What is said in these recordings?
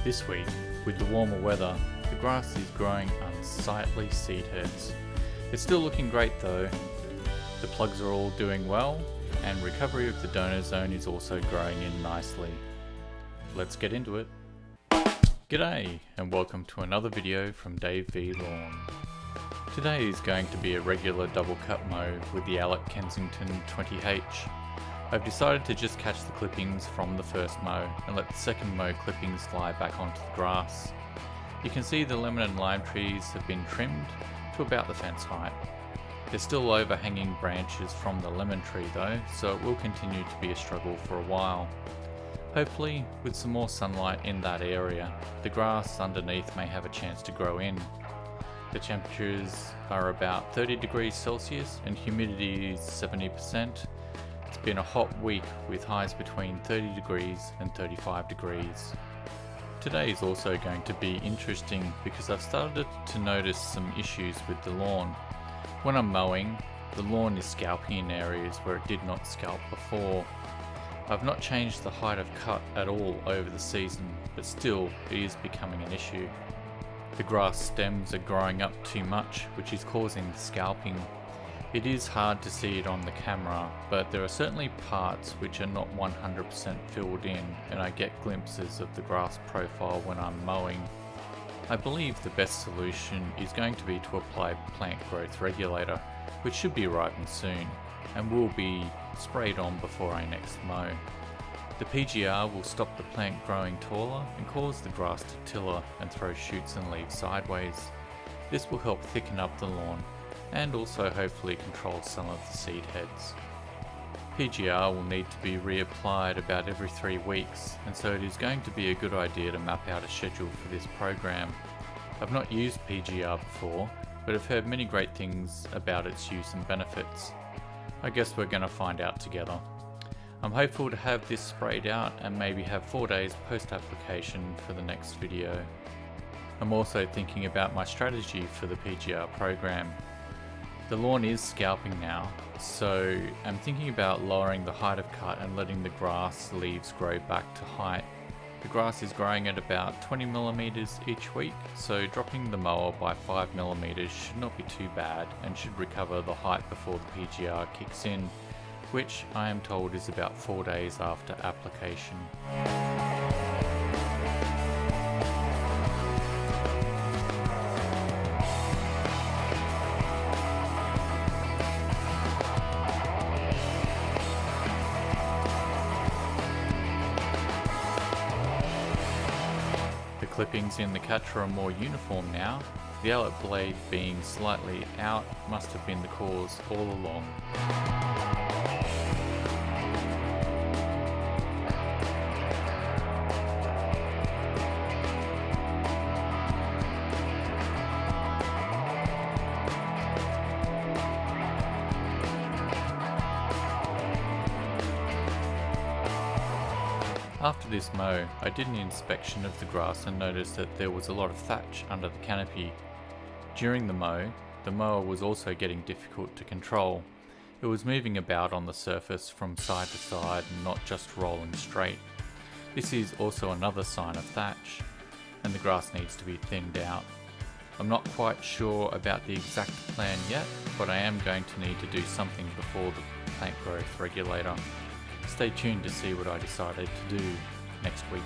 This week, with the warmer weather, the grass is growing unsightly seed heads. It's still looking great though. The plugs are all doing well, and recovery of the donor zone is also growing in nicely. Let's get into it. G'day, and welcome to another video from Dave V Lawn. Today is going to be a regular double cut mow with the Alec Kensington 20H. I've decided to just catch the clippings from the first mow and let the second mow clippings fly back onto the grass. You can see the lemon and lime trees have been trimmed to about the fence height. There's still overhanging branches from the lemon tree though, so it will continue to be a struggle for a while. Hopefully, with some more sunlight in that area, the grass underneath may have a chance to grow in. The temperatures are about 30 degrees Celsius and humidity is 70%. It's been a hot week with highs between 30 degrees and 35 degrees. Today is also going to be interesting because I've started to notice some issues with the lawn. When I'm mowing, the lawn is scalping in areas where it did not scalp before. I've not changed the height of cut at all over the season, but still it is becoming an issue. The grass stems are growing up too much, which is causing the scalping. It is hard to see it on the camera, but there are certainly parts which are not 100% filled in, and I get glimpses of the grass profile when I'm mowing. I believe the best solution is going to be to apply plant growth regulator, which should be arriving soon, and will be sprayed on before I next mow. The PGR will stop the plant growing taller and cause the grass to tiller and throw shoots and leaves sideways. This will help thicken up the lawn and also hopefully control some of the seed heads. PGR will need to be reapplied about every 3 weeks, and so it is going to be a good idea to map out a schedule for this program. I've not used PGR before, but I've heard many great things about its use and benefits. I guess we're going to find out together. I'm hopeful to have this sprayed out and maybe have 4 days post-application for the next video. I'm also thinking about my strategy for the PGR program. The lawn is scalping now, so I'm thinking about lowering the height of cut and letting the grass leaves grow back to height. The grass is growing at about 20mm each week, so dropping the mower by 5mm should not be too bad and should recover the height before the PGR kicks in, which I am told is about 4 days after application. The clippings in the catcher are more uniform now. The eyelet blade being slightly out must have been the cause all along. After this mow, I did an inspection of the grass and noticed that there was a lot of thatch under the canopy. During the mower was also getting difficult to control. It was moving about on the surface from side to side and not just rolling straight. This is also another sign of thatch, and the grass needs to be thinned out. I'm not quite sure about the exact plan yet, but I am going to need to do something before the plant growth regulator. Stay tuned to see what I decided to do next week.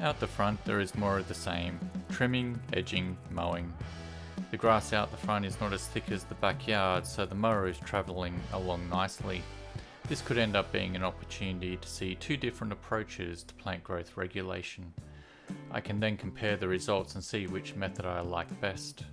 Out the front there is more of the same, trimming, edging, mowing. The grass out the front is not as thick as the backyard, so the mower is travelling along nicely. This could end up being an opportunity to see two different approaches to plant growth regulation. I can then compare the results and see which method I like best.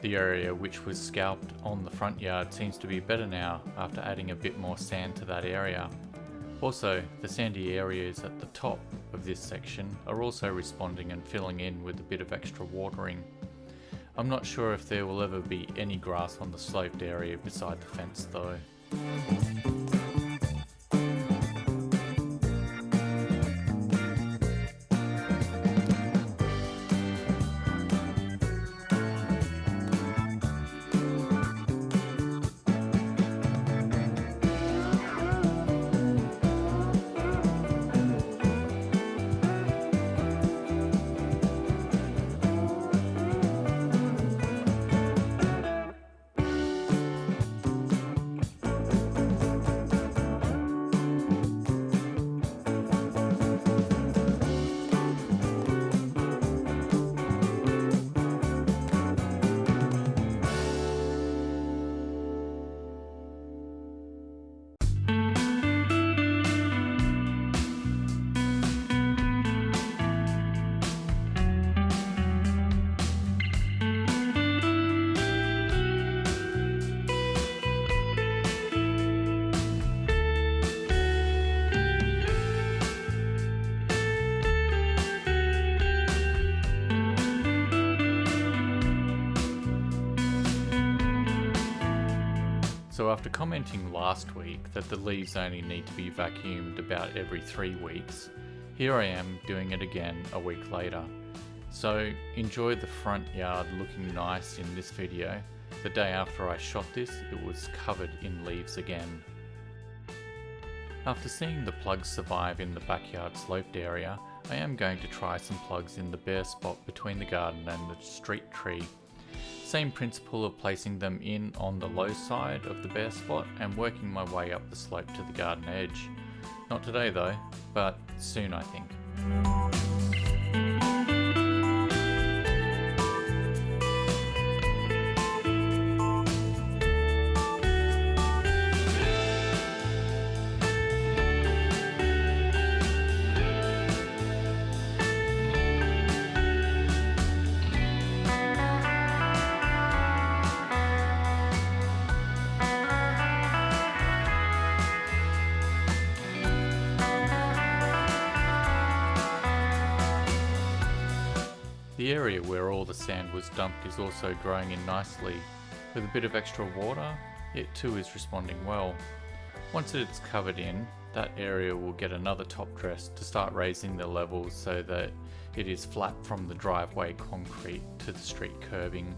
The area which was scalped on the front yard seems to be better now after adding a bit more sand to that area. Also, the sandy areas at the top of this section are also responding and filling in with a bit of extra watering. I'm not sure if there will ever be any grass on the sloped area beside the fence though. So after commenting last week that the leaves only need to be vacuumed about every 3 weeks, here I am doing it again a week later. So enjoy the front yard looking nice in this video. The day after I shot this, it was covered in leaves again. After seeing the plugs survive in the backyard sloped area, I am going to try some plugs in the bare spot between the garden and the street tree. Same principle of placing them in on the low side of the bare spot and working my way up the slope to the garden edge. Not today though, but soon I think. The area where all the sand was dumped is also growing in nicely. With a bit of extra water, it too is responding well. Once it's covered in, that area will get another top dress to start raising the levels so that it is flat from the driveway concrete to the street curbing.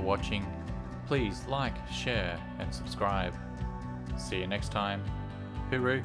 watching. Please like, share and subscribe. See you next time. Hooroo!